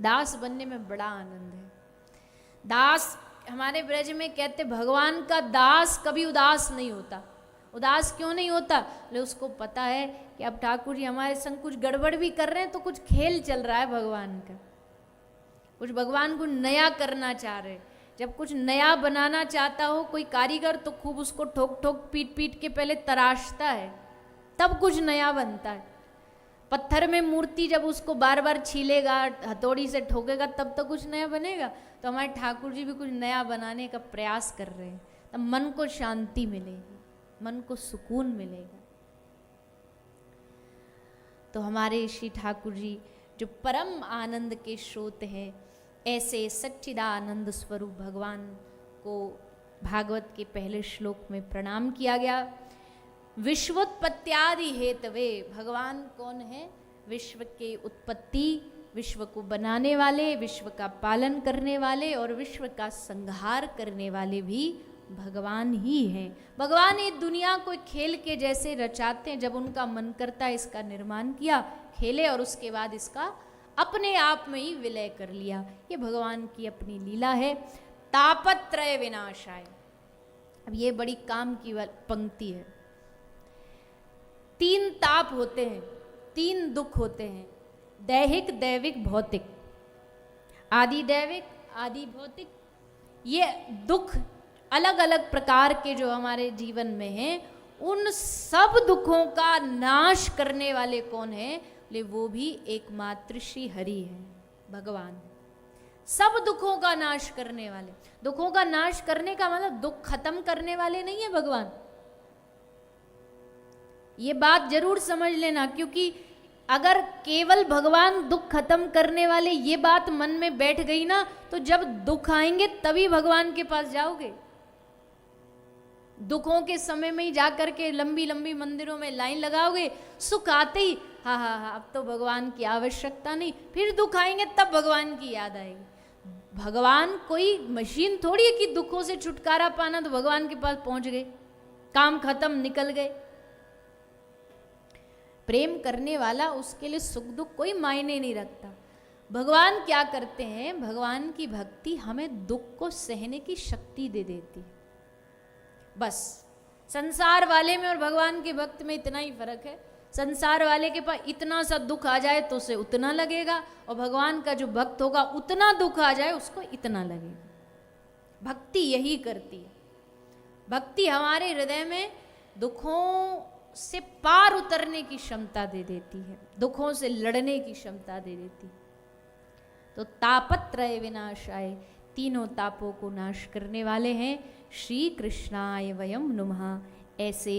दास बनने में बड़ा आनंद है। दास हमारे ब्रज में कहते भगवान का दास कभी उदास नहीं होता। उदास क्यों नहीं होता? ले उसको पता है कि अब ठाकुर जी हमारे संग कुछ गड़बड़ भी कर रहे हैं तो कुछ खेल चल रहा है भगवान का, कुछ भगवान को नया करना चाह रहे। जब कुछ नया बनाना चाहता हो कोई कारीगर तो खूब उसको ठोक ठोक पीट पीट के पहले तराशता है, तब कुछ नया बनता है। पत्थर में मूर्ति जब उसको बार बार छीलेगा, हथौड़ी से ठोकेगा, तब तो कुछ नया बनेगा। तो हमारे ठाकुर जी भी कुछ नया बनाने का प्रयास कर रहे हैं, तब मन को शांति मिलेगी, मन को सुकून मिलेगा। तो हमारे श्री ठाकुर जी जो परम आनंद के स्रोत हैं, ऐसे सच्चिदानंद स्वरूप भगवान को भागवत के पहले श्लोक में प्रणाम किया गया। विश्वोत्पत्त्यादि हेतवे, भगवान कौन है? विश्व के उत्पत्ति, विश्व को बनाने वाले, विश्व का पालन करने वाले और विश्व का संहार करने वाले भी भगवान ही हैं। भगवान ये दुनिया को खेल के जैसे रचाते हैं, जब उनका मन करता है इसका निर्माण किया, खेले और उसके बाद इसका अपने आप में ही विलय कर लिया। ये भगवान की अपनी लीला है। तापत्रय विनाशाय, अब ये बड़ी काम की पंक्ति है। 3 ताप होते हैं, 3 दुख होते हैं, दैहिक, दैविक, भौतिक। आदि दैविक, आदि भौतिक। ये दुख अलग अलग प्रकार के जो हमारे जीवन में हैं, उन सब दुखों का नाश करने वाले कौन है? ले वो भी एकमात्र श्री हरि है, भगवान। सब दुखों का नाश करने वाले। दुखों का नाश करने का मतलब दुख खत्म करने वाले नहीं है भगवान। ये बात जरूर समझ लेना, क्योंकि अगर केवल भगवान दुख खत्म करने वाले ये बात मन में बैठ गई ना, तो जब दुख आएंगे तभी भगवान के पास जाओगे। दुखों के समय में ही जाकर के लंबी लंबी मंदिरों में लाइन लगाओगे, सुख आते ही हाँ हाँ हाँ अब तो भगवान की आवश्यकता नहीं, फिर दुख आएंगे तब भगवान की याद आएगी। भगवान कोई मशीन थोड़ी है कि दुखों से छुटकारा पाना तो भगवान के पास पहुंच गए, काम खत्म, निकल गए। प्रेम करने वाला, उसके लिए सुख दुख कोई मायने नहीं रखता। भगवान क्या करते हैं? भगवान की भक्ति हमें दुख को सहने की शक्ति दे देती है। बस संसार वाले में और भगवान के भक्त में इतना ही फर्क है। संसार वाले के पास इतना सा दुख आ जाए तो उसे उतना लगेगा, और भगवान का जो भक्त होगा उतना दुख आ जाए उसको इतना लगेगा। भक्ति यही करती है। भक्ति हमारे हृदय में दुखों से पार उतरने की क्षमता दे देती है, दुखों से लड़ने की क्षमता दे देती है। तो तापत्रय विनाशाय, तीनों तापों को नाश करने वाले हैं श्री कृष्णाय वयम नुमः। ऐसे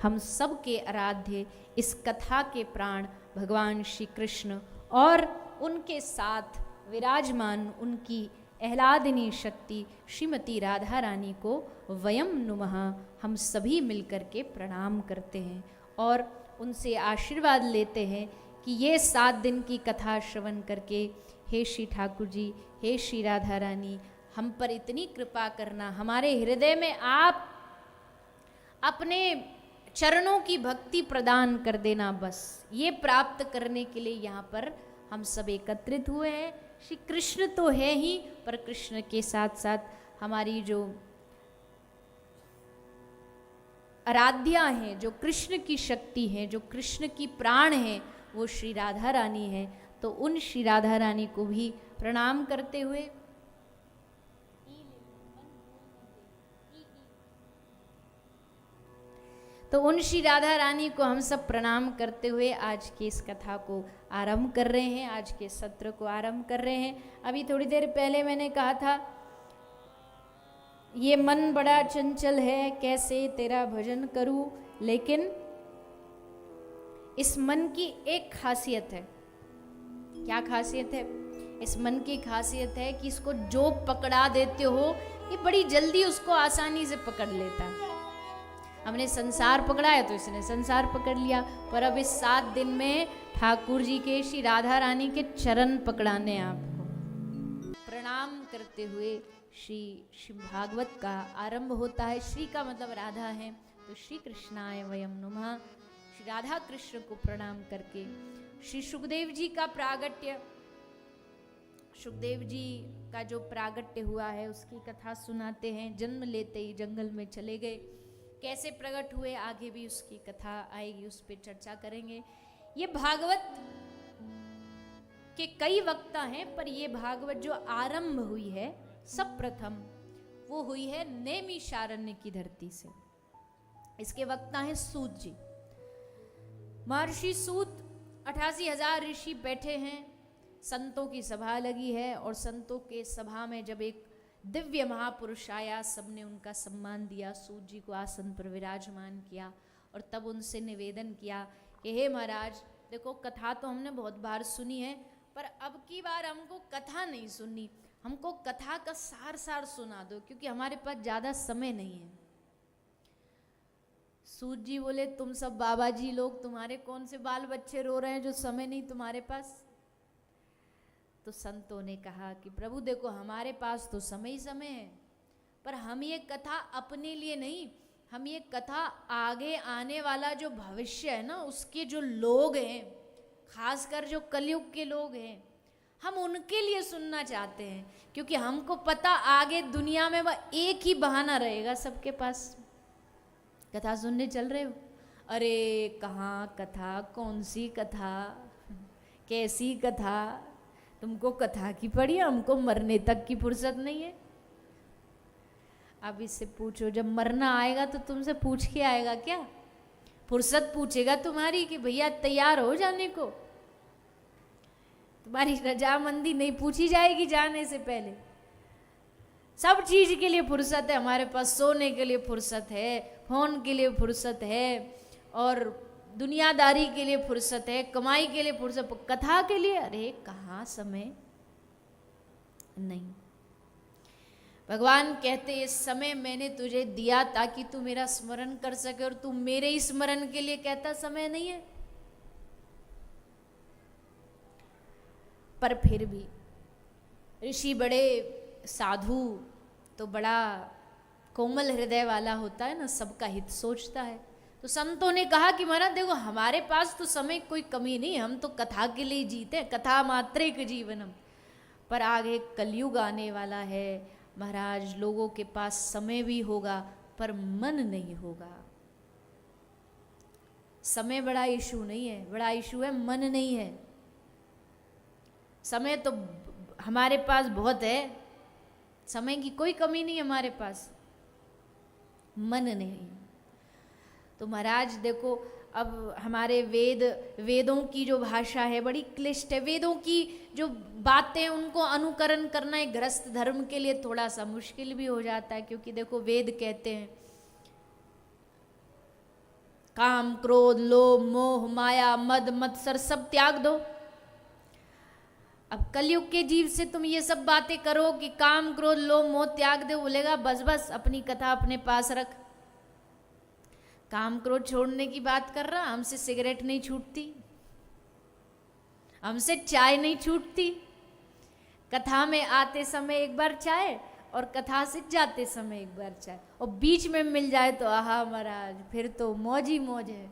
हम सब के आराध्य, इस कथा के प्राण भगवान श्री कृष्ण और उनके साथ विराजमान उनकी आह्लादिनी शक्ति श्रीमती राधा रानी को वयम नुमः, हम सभी मिलकर के प्रणाम करते हैं और उनसे आशीर्वाद लेते हैं कि ये 7 दिन की कथा श्रवण करके हे श्री ठाकुर जी, हे श्री राधा रानी, हम पर इतनी कृपा करना, हमारे हृदय में आप अपने चरणों की भक्ति प्रदान कर देना। बस ये प्राप्त करने के लिए यहाँ पर हम सब एकत्रित हुए हैं। श्री कृष्ण तो है ही, पर कृष्ण के साथ साथ हमारी जो आराध्या हैं, जो कृष्ण की शक्ति हैं, जो कृष्ण की प्राण हैं, वो श्री राधा रानी है। तो उन श्री राधा रानी को भी प्रणाम करते हुए तो उन श्री राधा रानी को हम सब प्रणाम करते हुए आज की इस कथा को आरंभ कर रहे हैं, आज के सत्र को आरंभ कर रहे हैं। अभी थोड़ी देर पहले मैंने कहा था ये मन बड़ा चंचल है, कैसे तेरा भजन करूं, लेकिन इस मन की एक खासियत है। क्या खासियत है? इस मन की खासियत है कि इसको जो पकड़ा देते हो ये बड़ी जल्दी उसको आसानी से पकड़ लेता है। हमने संसार पकड़ा है तो इसने संसार पकड़ लिया, पर अब इस 7 दिन में ठाकुर जी के श्री राधा रानी के चरण पकड़ाने आपको। प्रणाम करते हुए श्री भागवत का आरंभ होता है। श्री का मतलब राधा है, तो श्री कृष्णाय वयम नुमः, श्री राधा कृष्ण को प्रणाम करके श्री सुखदेव जी का प्रागट्य सुखदेव जी का जो प्रागट्य हुआ है उसकी कथा सुनाते हैं। जन्म लेते ही जंगल में चले गए, कैसे प्रकट हुए आगे भी उसकी कथा आएगी, उस पर चर्चा करेंगे। ये भागवत के कई वक्ता हैं, पर ये भागवत जो आरंभ हुई है सब प्रथम वो हुई है नैमिषारण्य की धरती से। इसके वक्ता हैं सूत जी। महर्षि सूत 88,000 ऋषि बैठे हैं, संतों की सभा लगी है, और संतों के सभा में जब एक दिव्य महापुरुष आया, सबने उनका सम्मान दिया, सूत जी को आसन पर विराजमान किया और तब उनसे निवेदन किया कि हे महाराज, देखो कथा तो हमने बहुत बार सुनी है, पर अब की बार हमको कथा नहीं सुननी, हमको कथा का सार सार सुना दो, क्योंकि हमारे पास ज़्यादा समय नहीं है। सूत जी बोले, तुम सब बाबा जी लोग, तुम्हारे कौन से बाल बच्चे रो रहे हैं जो समय नहीं तुम्हारे पास? तो संतों ने कहा कि प्रभु देखो, हमारे पास तो समय ही समय है, पर हम ये कथा अपने लिए नहीं, हम ये कथा आगे आने वाला जो भविष्य है ना, उसके जो लोग हैं, खासकर जो कलयुग के लोग हैं, हम उनके लिए सुनना चाहते हैं, क्योंकि हमको पता आगे दुनिया में वह एक ही बहाना रहेगा सबके पास। कथा सुनने चल रहे हो? अरे कहाँ कथा, कौन सी कथा, कैसी कथा? तुमको कथा की पड़ी, हमको मरने तक की फुर्सत नहीं है। अब इससे पूछो, जब मरना आएगा तो तुमसे पूछ के आएगा क्या? फुर्सत पूछेगा तुम्हारी कि भैया तैयार हो जाने को? तुम्हारी रजामंदी नहीं पूछी जाएगी जाने से पहले। सब चीज के लिए फुर्सत है हमारे पास, सोने के लिए फुर्सत है, फोन के लिए फुर्सत है, और दुनियादारी के लिए फुर्सत है, कमाई के लिए फुर्सत, कथा के लिए अरे कहाँ समय नहीं। भगवान कहते ये समय मैंने तुझे दिया ताकि तू मेरा स्मरण कर सके, और तू मेरे ही स्मरण के लिए कहता समय नहीं है। पर फिर भी ऋषि बड़े साधु तो बड़ा कोमल हृदय वाला होता है ना, सबका हित सोचता है। तो संतों ने कहा कि महाराज देखो, हमारे पास तो समय कोई कमी नहीं, हम तो कथा के लिए जीते हैं, कथा मात्रेक जीवनम। पर आगे कलयुग आने वाला है महाराज, लोगों के पास समय भी होगा पर मन नहीं होगा। समय बड़ा इशू नहीं है, बड़ा इशू है मन नहीं है। समय तो हमारे पास बहुत है, समय की कोई कमी नहीं हमारे पास, मन नहीं। तो महाराज देखो, अब हमारे वेदों की जो भाषा है बड़ी क्लिष्ट है, वेदों की जो बातें उनको अनुकरण करना एक गृहस्थ धर्म के लिए थोड़ा सा मुश्किल भी हो जाता है, क्योंकि देखो वेद कहते हैं काम क्रोध लोभ मोह माया मद मत्सर सब त्याग दो। अब कलयुग के जीव से तुम ये सब बातें करो कि काम क्रोध लोभ मोह त्याग दे, बोलेगा बस बस अपनी कथा अपने पास रख। काम क्रोध छोड़ने की बात कर रहा, हमसे सिगरेट नहीं छूटती, हमसे चाय नहीं छूटती, कथा में आते समय एक बार चाय और कथा से जाते समय एक बार चाय, और बीच में मिल जाए तो आहा महाराज फिर तो मौज ही मौज है।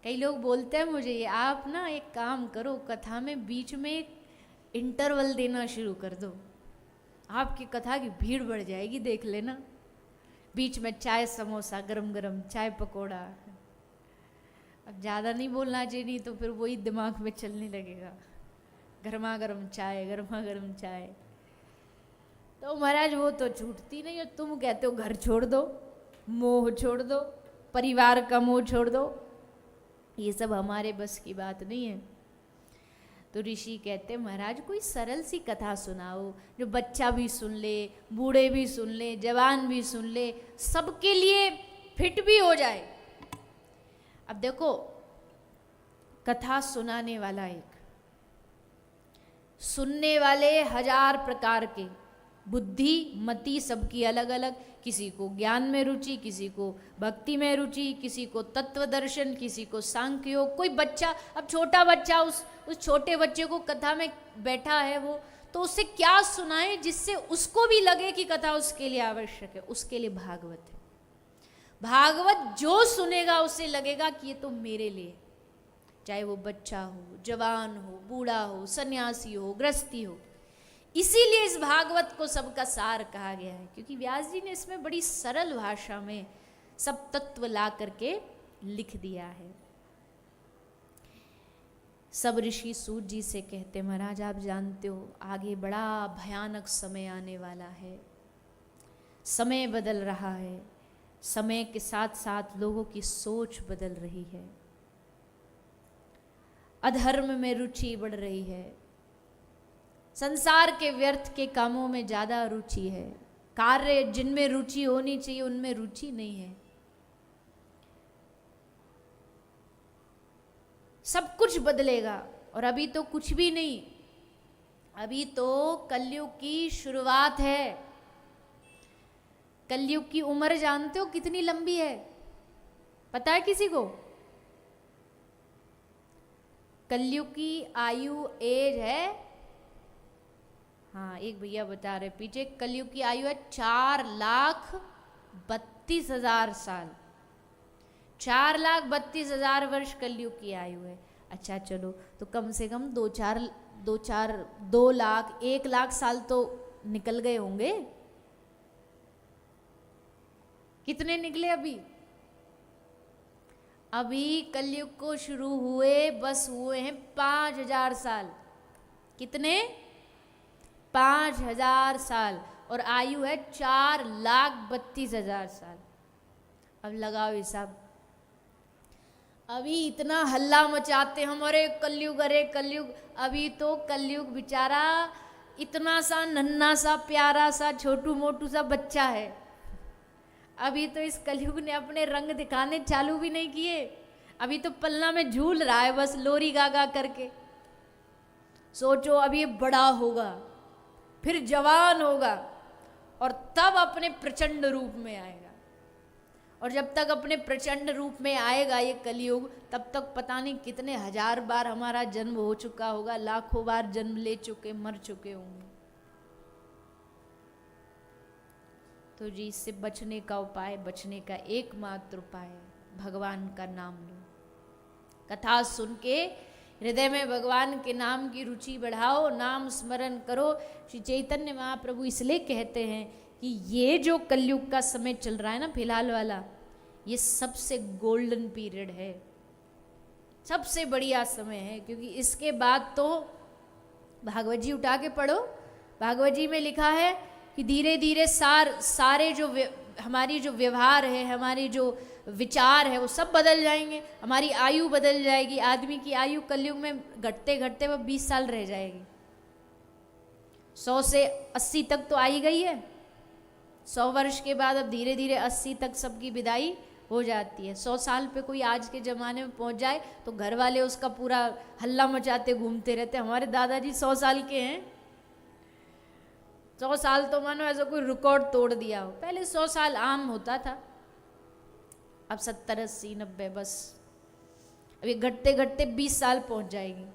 कई लोग बोलते हैं मुझे, ये आप ना एक काम करो, कथा में बीच में एक इंटरवल देना शुरू कर दो, आपकी कथा की भीड़ बढ़ जाएगी, देख लेना। बीच में चाय समोसा गरम गरम चाय पकोड़ा। अब ज़्यादा नहीं बोलना चाहिए, नहीं तो फिर वही दिमाग में चलने लगेगा, गर्मा गर्म चाय गर्मा गर्म चाय। तो महाराज वो तो छूटती नहीं, और तुम कहते हो घर छोड़ दो, मोह छोड़ दो, परिवार का मोह छोड़ दो। ये सब हमारे बस की बात नहीं है। तो ऋषि कहते महाराज कोई सरल सी कथा सुनाओ जो बच्चा भी सुन ले, बूढ़े भी सुन ले, जवान भी सुन ले, सबके लिए फिट भी हो जाए। अब देखो कथा सुनाने वाला एक, सुनने वाले 1000 प्रकार के, बुद्धि मति सबकी अलग अलग, किसी को ज्ञान में रुचि, किसी को भक्ति में रुचि, किसी को तत्व दर्शन, किसी को सांख्य योग। कोई बच्चा, अब छोटा बच्चा, उस छोटे बच्चे को कथा में बैठा है वो, तो उसे क्या सुनाए जिससे उसको भी लगे कि कथा उसके लिए आवश्यक है। उसके लिए भागवत है। भागवत जो सुनेगा उसे लगेगा कि ये तो मेरे लिए, चाहे वो बच्चा हो, जवान हो, बूढ़ा हो, सन्यासी हो, गृहस्थी हो। इसीलिए इस भागवत को सबका सार कहा गया है, क्योंकि व्यास जी ने इसमें बड़ी सरल भाषा में सब तत्व ला करके लिख दिया है। सब ऋषि सूत जी से कहते, महाराज आप जानते हो आगे बड़ा भयानक समय आने वाला है, समय बदल रहा है, समय के साथ साथ लोगों की सोच बदल रही है, अधर्म में रुचि बढ़ रही है, संसार के व्यर्थ के कामों में ज्यादा रुचि है, कार्य जिनमें रुचि होनी चाहिए उनमें रुचि नहीं है, सब कुछ बदलेगा। और अभी तो कुछ भी नहीं, अभी तो कलयुग की शुरुआत है। कलयुग की उम्र जानते हो कितनी लंबी है? पता है किसी को? कलयुग की आयु एज है, हाँ एक भैया बता रहे पीछे, कलयुग की आयु है 4,32,000 साल। 4,32,000 वर्ष कलयुग की आयु है। अच्छा चलो, तो कम से कम 2 लाख 1 लाख साल तो निकल गए होंगे। कितने निकले अभी? अभी कलयुग को शुरू हुए बस हुए हैं 5,000 साल। कितने? 5,000 साल। और आयु है 4,32,000 साल। अब लगाओ हिसाब। अभी इतना हल्ला मचाते हम, अरे कलयुग, अरे कलयुग। अभी तो कलयुग बेचारा इतना सा नन्हा सा प्यारा सा छोटू मोटू सा बच्चा है। अभी तो इस कलयुग ने अपने रंग दिखाने चालू भी नहीं किए। अभी तो पलना में झूल रहा है बस लोरी गा गा करके। सोचो अभी ये बड़ा होगा, फिर जवान होगा, और तब अपने प्रचंड रूप में आएगा। और जब तक अपने प्रचंड रूप में आएगा ये कलयुग, तब तक पता नहीं कितने हजार बार हमारा जन्म हो चुका होगा, लाखों बार जन्म ले चुके, मर चुके होंगे। तो जी इससे बचने का उपाय, बचने का एकमात्र उपाय भगवान का नाम लो। कथा सुन के हृदय में भगवान के नाम की रुचि बढ़ाओ, नाम स्मरण करो। श्री चैतन्य महाप्रभु इसलिए कहते हैं कि ये जो कलयुग का समय चल रहा है ना फिलहाल वाला, ये सबसे गोल्डन पीरियड है, सबसे बढ़िया समय है। क्योंकि इसके बाद तो भागवत जी उठा के पढ़ो, भागवत जी में लिखा है कि धीरे धीरे सारे जो हमारी जो व्यवहार है, हमारी जो विचार है, वो सब बदल जाएंगे। हमारी आयु बदल जाएगी। आदमी की आयु कलयुग में घटते घटते वो 20 साल रह जाएगी। 100 से 80 तक तो आ ही गई है। 100 वर्ष के बाद अब धीरे धीरे 80 तक सबकी विदाई हो जाती है। 100 साल पे कोई आज के ज़माने में पहुंच जाए तो घर वाले उसका पूरा हल्ला मचाते घूमते रहते। हमारे दादाजी 100 साल के हैं। 100 साल तो मानो ऐसा कोई रिकॉर्ड तोड़ दिया हो। पहले 100 साल आम होता था, अब 70, 80, 90 बस। अब ये घटते घटते 20 साल पहुंच जाएगी।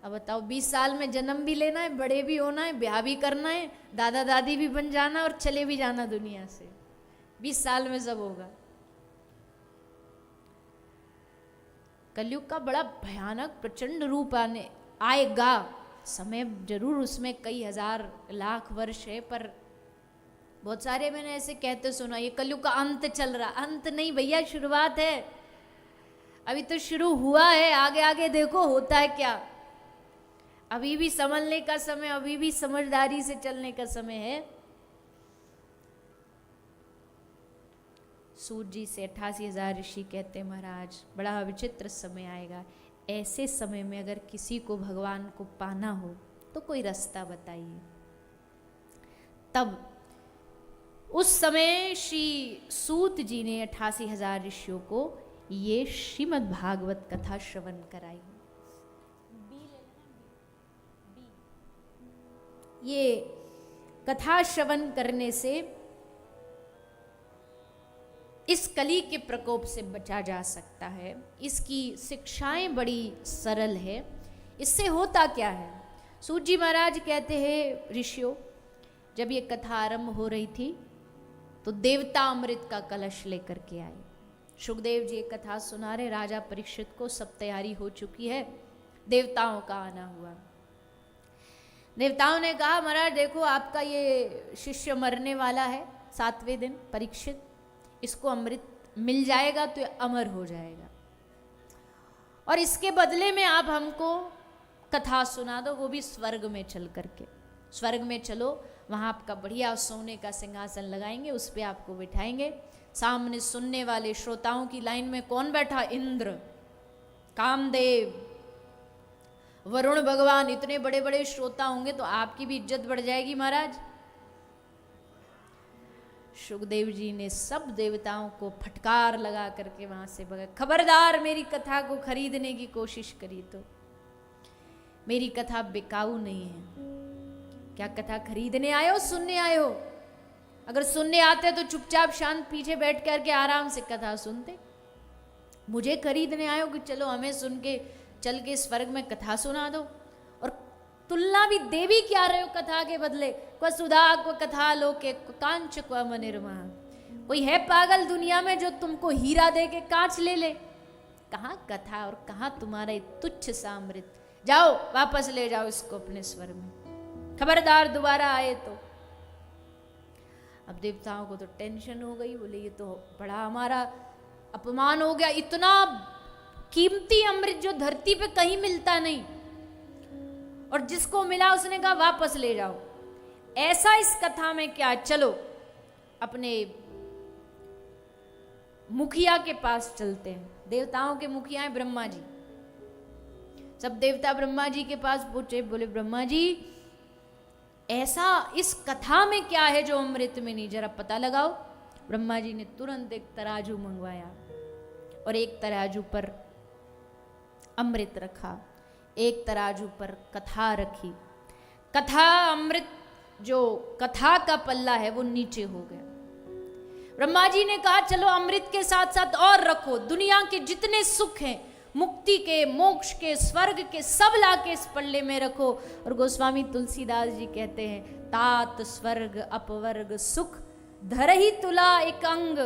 अब बताओ 20 साल में जन्म भी लेना है, बड़े भी होना है, ब्याह भी करना है, दादा दादी भी बन जाना और चले भी जाना दुनिया से। 20 साल में सब होगा। कलयुग का बड़ा भयानक प्रचंड रूप आएगा। समय जरूर उसमें कई हजार लाख वर्ष है, पर बहुत सारे मैंने ऐसे कहते सुना ये कलयुग का अंत चल रहा। अंत नहीं भैया, शुरुआत है। अभी तो शुरू हुआ है, आगे आगे देखो होता है क्या। अभी भी संभलने का समय, अभी भी समझदारी से चलने का समय है। सूत जी से 88,000 ऋषि कहते महाराज बड़ा विचित्र समय आएगा। ऐसे समय में अगर किसी को भगवान को पाना हो तो कोई रास्ता बताइए। तब उस समय श्री सूत जी ने 88,000 ऋषियों को ये श्रीमद् भागवत कथा श्रवण कराई। ये कथा श्रवण करने से इस कली के प्रकोप से बचा जा सकता है। इसकी शिक्षाएं बड़ी सरल है। इससे होता क्या है? सूत जी महाराज कहते हैं ऋषियों, जब ये कथा आरंभ हो रही थी तो देवता अमृत का कलश लेकर के आए सुखदेव जी एक कथा सुना रहे राजा परीक्षित को। सब तैयारी हो चुकी है, देवताओं का आना हुआ। देवताओं ने कहा महाराज देखो आपका ये शिष्य मरने वाला है 7वें दिन परीक्षित, इसको अमृत मिल जाएगा तो ये अमर हो जाएगा, और इसके बदले में आप हमको कथा सुना दो, वो भी स्वर्ग में चल करके। स्वर्ग में चलो, वहाँ आपका बढ़िया सोने का सिंहासन लगाएंगे, उस पर आपको बिठाएंगे। सामने सुनने वाले श्रोताओं की लाइन में कौन बैठा? इंद्र, कामदेव, वरुण भगवान, इतने बड़े बड़े श्रोता होंगे तो आपकी भी इज्जत बढ़ जाएगी महाराज। सुखदेव जी ने सब देवताओं को फटकार लगा करके वहां से भगा, खबरदार मेरी कथा को खरीदने की कोशिश करी तो मेरी कथा बिकाऊ नहीं है। क्या कथा खरीदने आए हो, सुनने आए हो? अगर सुनने आते तो चुपचाप शांत पीछे बैठ करके आराम से कथा सुनते। मुझे खरीदने आए हो कि चलो हमें सुन के चल के स्वर्ग में कथा सुना दो, और तुलना भी दे भी क्या रहे हो कथा के बदले? क्व सुधा क्व कथा लोके कांच क्व मनिर्मा। कोई है पागल दुनिया में जो तुमको हीरा दे के कांच ले ले? कहाँ कथा और कहाँ तुम्हारा ये तुच्छ सा अमृत। जाओ वापस ले जाओ इसको अपने स्वर्ग में, खबरदार दोबारा आए तो। अब देवताओं को तो टेंशन हो गई, बोले ये तो बड़ा हमारा अपमान हो गया, इतना कीमती अमृत जो धरती पे कहीं मिलता नहीं, और जिसको मिला उसने कहा वापस ले जाओ। ऐसा इस कथा में क्या, चलो अपने मुखिया के पास चलते हैं। देवताओं के मुखिया हैं ब्रह्मा जी। सब देवता ब्रह्मा जी के पास पूछे, बोले ब्रह्मा जी ऐसा इस कथा में क्या है जो अमृत में नहीं, जरा पता लगाओ। ब्रह्मा जी ने तुरंत एक तराजू मंगवाया और एक तराजू पर अमृत रखा, एक तराजू पर कथा रखी। कथा अमृत जो कथा का पल्ला है वो नीचे हो गया। ब्रह्मा जी ने कहा चलो अमृत के साथ साथ और रखो, दुनिया के जितने सुख हैं, मुक्ति के, मोक्ष के, स्वर्ग के, सब लाके इस पल्ले में रखो। और गोस्वामी तुलसीदास जी कहते हैं, तात स्वर्ग अपवर्ग सुख धरहि तुला एक अंग,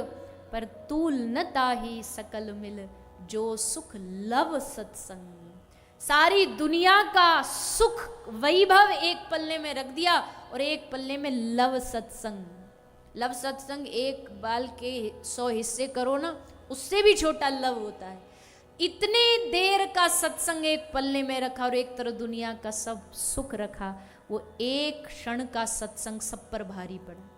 पर तूल न ताही सकल मिल जो सुख लव सत्संग। सारी दुनिया का सुख वैभव एक पल्ले में रख दिया और एक पल्ले में लव सत्संग। लव सत्संग एक बाल के 100 हिस्से करो ना, उससे भी छोटा लव होता है। इतने देर का सत्संग एक पल्ले में रखा और एक तरफ दुनिया का सब सुख रखा। वो एक क्षण का सत्संग सब पर भारी पड़ा।